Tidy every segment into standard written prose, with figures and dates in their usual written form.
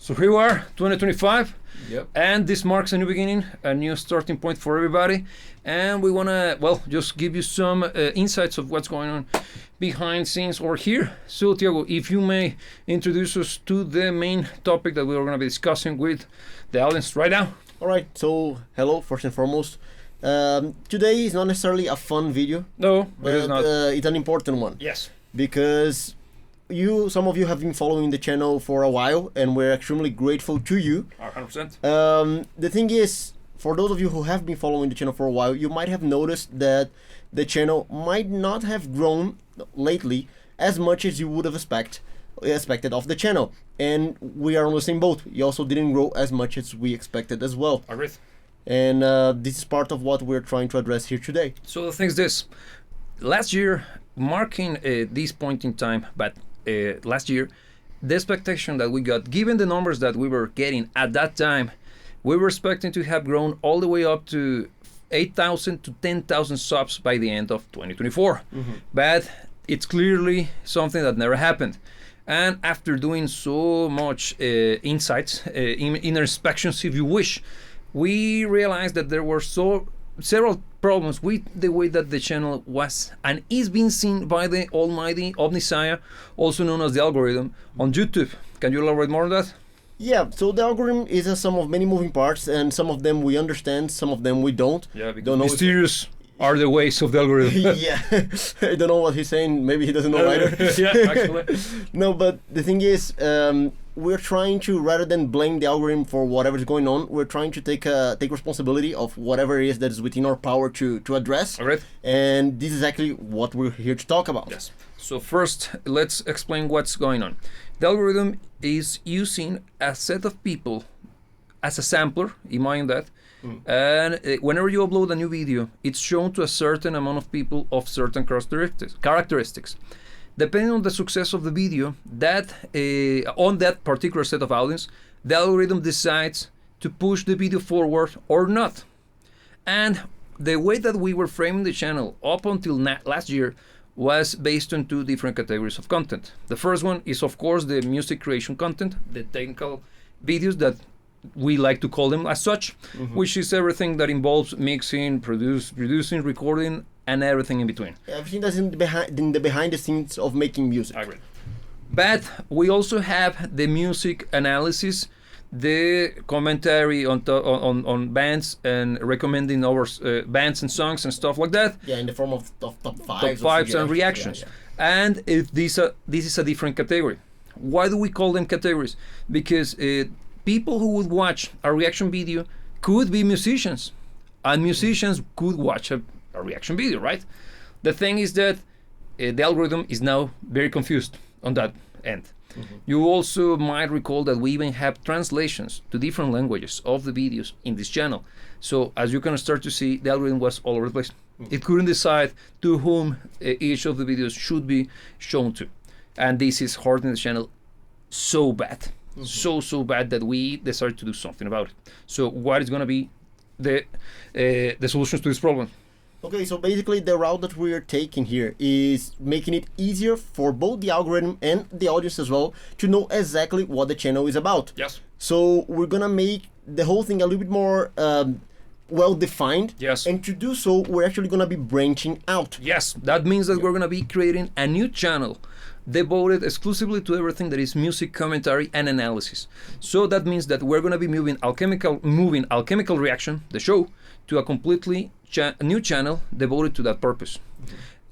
So here we are, 2025. Yep. And this marks a new beginning, a new starting point for everybody. And we want to, well, just give you some insights of what's going on behind scenes or here. So, Tiago, if you may introduce us to the main topic that we're going to be discussing with the audience right now. All right. So, hello, first and foremost. Today is not necessarily a fun video. No, but it is not. It's an important one. Yes. Because some of you have been following the channel for a while, and we're extremely grateful to you. 100%. The thing is, for those of you who have been following the channel for a while, you might have noticed that the channel might not have grown lately as much as you would have expected of the channel. And we are on the same boat. You also didn't grow as much as we expected as well. Agreed. And this is part of what we're trying to address here today. So the thing is this. Last year, marking this point in time, but last year, the expectation that we got, given the numbers that we were getting at that time, we were expecting to have grown all the way up to 8,000 to 10,000 subs by the end of 2024. Mm-hmm. But it's clearly something that never happened. And after doing so much insights, inner inspections, if you wish, we realized that there were several problems with the way that the channel was and is being seen by the almighty Omniscient, also known as the algorithm, on YouTube. Can you elaborate more on that? Yeah, so the algorithm is a sum of many moving parts, and some of them we understand, some of them we don't. Yeah, because mysterious are the ways of the algorithm. Yeah, I don't know what he's saying. Maybe he doesn't know either. Yeah, actually. No, but the thing is, we're trying to, rather than blame the algorithm for whatever is going on, we're trying to take responsibility of whatever it is that is within our power to address. All right. And this is actually what we're here to talk about. Yes. So first, let's explain what's going on. The algorithm is using a set of people as a sampler, imagine that, and whenever you upload a new video, it's shown to a certain amount of people of certain characteristics. Depending on the success of the video, on that particular set of audience, the algorithm decides to push the video forward or not. And the way that we were framing the channel up until last year was based on two different categories of content. The first one is, of course, the music creation content, the technical videos that we like to call them as such, which is everything that involves mixing, producing, recording, and everything in between. Everything that's in the behind the scenes of making music. I agree. But we also have the music analysis, the commentary on bands and recommending our bands and songs and stuff like that. Yeah, in the form of top fives. Top fives and reactions. Yeah. And if this is a different category. Why do we call them categories? Because people who would watch a reaction video could be musicians, and musicians could watch a reaction video, right? The thing is that the algorithm is now very confused on that end. You also might recall that we even have translations to different languages of the videos in this channel. So as you can start to see, the algorithm was all over the place. It couldn't decide to whom each of the videos should be shown to. And this is hurting the channel so bad. So bad that we decided to do something about it. So what is going to be the solutions to this problem? Okay, so basically the route that we are taking here is making it easier for both the algorithm and the audience as well to know exactly what the channel is about. Yes. So we're gonna make the whole thing a little bit more well defined. Yes. And to do so, we're actually gonna be branching out. Yes, that means that we're gonna be creating a new channel devoted exclusively to everything that is music commentary and analysis. So that means that we're gonna be moving Alchemical Reaction, the show, to a completely new channel devoted to that purpose.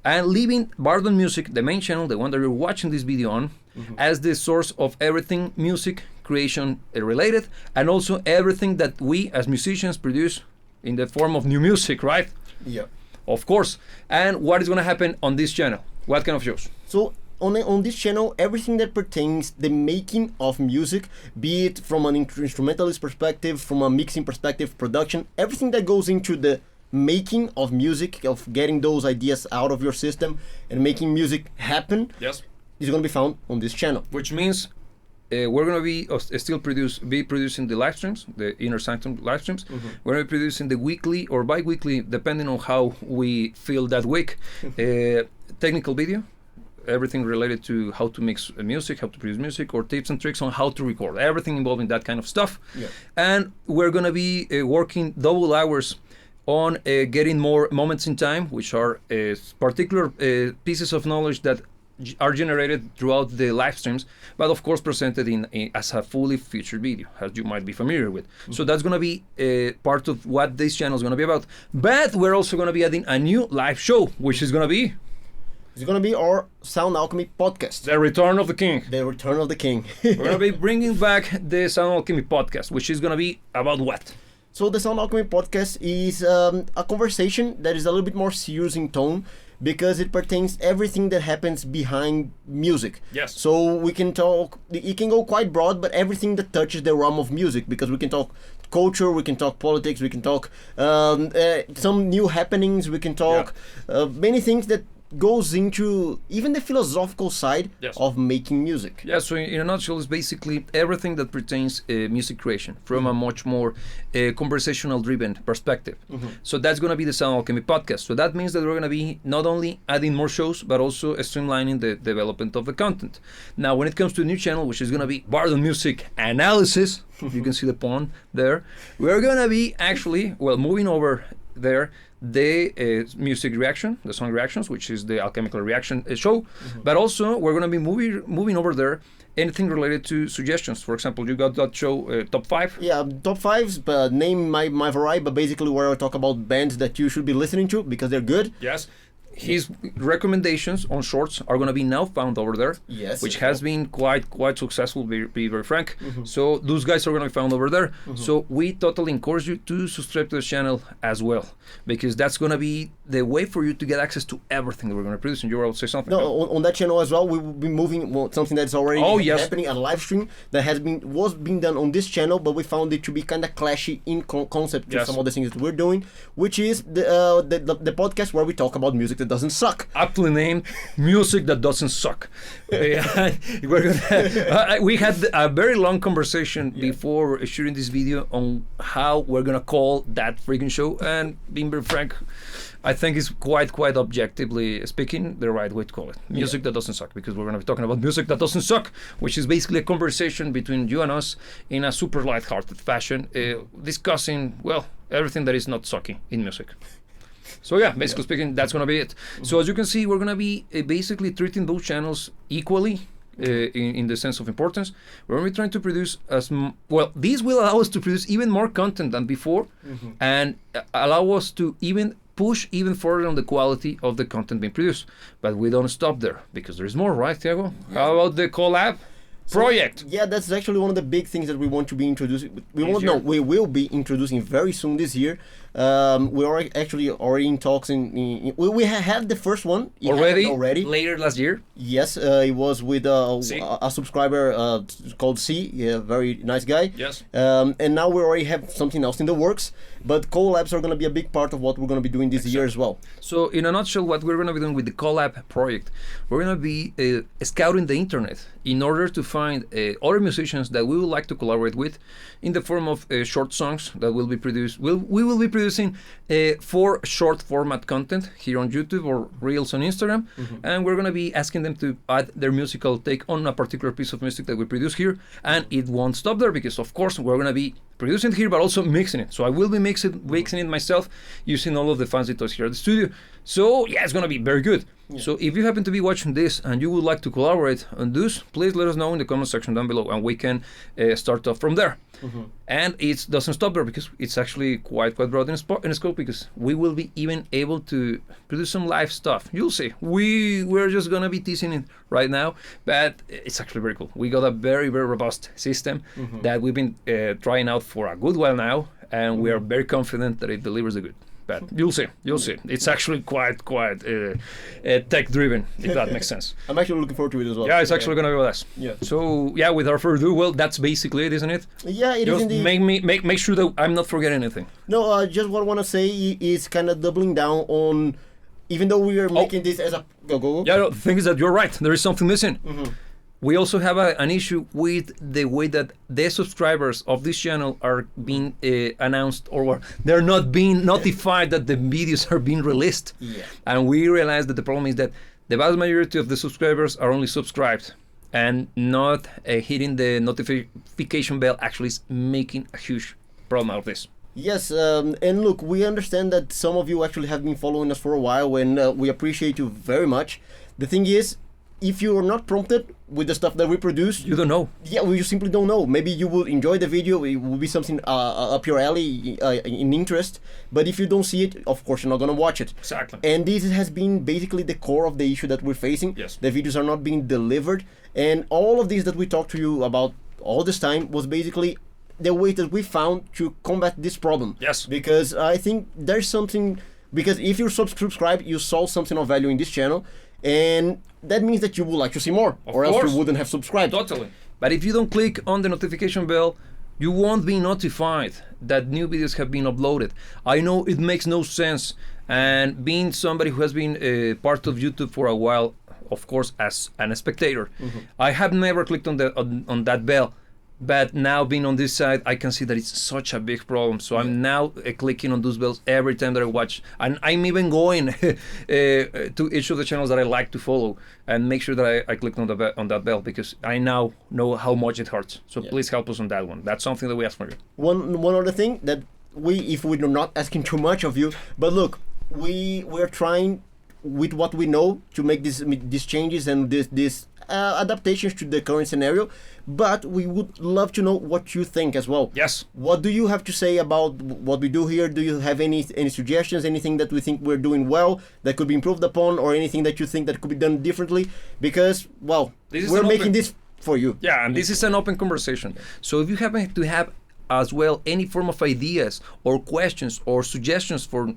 And leaving BardonMusic, the main channel, the one that you're watching this video on, as the source of everything music creation related, and also everything that we as musicians produce in the form of new music, right? Yeah. Of course. And what is going to happen on this channel? What kind of shows? So on this channel, everything that pertains the making of music, be it from an instrumentalist perspective, from a mixing perspective, production, everything that goes into the making of music, of getting those ideas out of your system and making music happen, yes, is going to be found on this channel. Which means we're going to be producing the live streams, the Inner Sanctum live streams. We're going to be producing the weekly or bi-weekly, depending on how we feel that week, technical video, everything related to how to mix music, how to produce music, or tips and tricks on how to record. Everything involving that kind of stuff. Yeah. And we're gonna be working double hours on getting more moments in time, which are particular pieces of knowledge that are generated throughout the live streams, but of course presented as a fully featured video, as you might be familiar with. So that's going to be part of what this channel is going to be about. But we're also going to be adding a new live show, which is going to be... It's going to be our Sound Alchemy podcast. The Return of the King. The Return of the King. We're going to be bringing back the Sound Alchemy podcast, which is going to be about what? So the Sound Alchemy podcast is a conversation that is a little bit more serious in tone, because it pertains everything that happens behind music. Yes. So we can talk, it can go quite broad, but everything that touches the realm of music, because we can talk culture, we can talk politics, we can talk some new happenings, we can talk many things that goes into even the philosophical side of making music. Yeah, so in a nutshell, it's basically everything that pertains music creation from a much more conversational driven perspective. So that's going to be the Sound Alchemy podcast. So that means that we're going to be not only adding more shows, but also streamlining the development of the content. Now, when it comes to a new channel, which is going to be BardonMusic Analysis, you can see the pun there, we're going to be actually, moving over there, the music reaction, the song reactions, which is the alchemical reaction show, but also we're going to be moving over there anything related to suggestions. For example, you got that show top 5. Yeah, top 5s, but name my variety, but basically where I talk about bands that you should be listening to because they're good. Yes. His recommendations on shorts are going to be now found over there, which has been quite successful, be very frank. So those guys are going to be found over there. So we totally encourage you to subscribe to the channel as well, because that's going to be the way for you to get access to everything that we're going to produce. And you will say something. No, on that channel as well, we will be moving something that's already happening, a live stream that was being done on this channel, but we found it to be kind of clashy in concept to some of the things that we're doing, which is the podcast where we talk about music that doesn't suck. Aptly named Music That Doesn't Suck. We had a very long conversation before shooting this video on how we're gonna call that freaking show, and being very frank, I think it's quite objectively speaking the right way to call it. Music That Doesn't Suck, because we're going to be talking about music that doesn't suck, which is basically a conversation between you and us in a super light-hearted fashion, discussing, everything that is not sucky in music. So basically speaking, that's going to be it. So as you can see, we're going to be basically treating both channels equally in the sense of importance. We're going to be trying to produce these will allow us to produce even more content than before, and allow us to even push even further on the quality of the content being produced. But we don't stop there, because there's more, right, Thiago? How about the collab project? Yeah, that's actually one of the big things that we want to be introducing. We will be introducing very soon this year. We are actually already in talks. We had the first one already later last year. Yes, it was with a subscriber called C. Yeah, very nice guy. Yes. And now we already have something else in the works. But collabs are going to be a big part of what we're going to be doing this year as well. So in a nutshell, what we're going to be doing with the collab project, we're going to be scouting the internet in order to find other musicians that we would like to collaborate with in the form of short songs that will be produced. We will be producing for short format content here on YouTube or Reels on Instagram, and we're going to be asking them to add their musical take on a particular piece of music that we produce here. And it won't stop there, because of course we're going to be producing it here, but also mixing it. So I will be mixing it myself using all of the fancy toys here at the studio. So it's going to be very good. So if you happen to be watching this and you would like to collaborate on this, please let us know in the comment section down below, and we can start off from there. And it doesn't stop there, because it's actually quite broad in scope, because we will be even able to produce some live stuff. You'll see. We're just going to be teasing it right now, but it's actually very cool. We got a very robust system that we've been trying out for a good while now, and we are very confident that it delivers the good. But you'll see. It's actually quite tech-driven, if that makes sense. I'm actually looking forward to it as well. Yeah, it's actually going to be with us. Yeah. So, without further ado, that's basically it, isn't it? Yeah, it is indeed. Make sure that I'm not forgetting anything. No, just what I want to say is kind of doubling down on, even though we are making this as a... Go. Yeah, the thing is that you're right. There is something missing. We also have an issue with the way that the subscribers of this channel are being announced, or they're not being notified that the videos are being released. Yeah. And we realized that the problem is that the vast majority of the subscribers are only subscribed, and not hitting the notification bell actually is making a huge problem out of this. Yes, and look, we understand that some of you actually have been following us for a while, and we appreciate you very much. The thing is, if you are not prompted with the stuff that we produce, You don't know. yeah, we simply don't know. Maybe you will enjoy the video, it will be something up your alley in interest, but if you don't see it, of course you're not going to watch it. Exactly. And this has been basically the core of the issue that we're facing. Yes. The videos are not being delivered, and all of this that we talked to you about all this time was basically the way that we found to combat this problem. Yes. Because I think there's something, because if you subscribe, you saw something of value in this channel, and that means that you would like to see more, Of or else course. you wouldn't have subscribed. Totally. But if you don't click on the notification bell, you won't be notified that new videos have been uploaded. I know it makes no sense, and being somebody who has been part of YouTube for a while, of course, as a spectator, I have never clicked on on that bell. But now being on this side, I can see that it's such a big problem. So I'm now clicking on those bells every time that I watch, and I'm even going to each of the channels that I like to follow and make sure that I click on that bell, because I now know how much it hurts. So please help us on that one. That's something that we ask for you. One other thing that if we're not asking too much of you, but look, we're trying with what we know to make these changes and this adaptations to the current scenario, but we would love to know what you think as well. Yes. What do you have to say about what we do here? Do you have any suggestions, anything that we think we're doing well that could be improved upon, or anything that you think that could be done differently? Because, well, we're making this for you. Yeah, and this is an open conversation. So if you happen to have as well any form of ideas or questions or suggestions for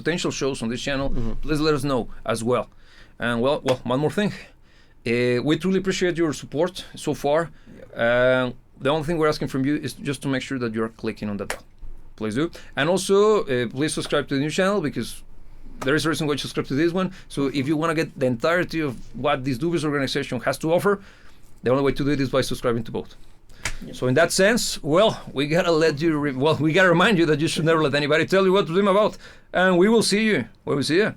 potential shows on this channel, please let us know as well. And well, one more thing. We truly appreciate your support so far. The only thing we're asking from you is just to make sure that you're clicking on that bell. Please do. And also, please subscribe to the new channel, because there is a reason why you subscribe to this one. So if you want to get the entirety of what this dubious organization has to offer, the only way to do it is by subscribing to both. Yep. So in that sense, well, we gotta we gotta remind you that you should never let anybody tell you what to dream about. And we will see you when we see you.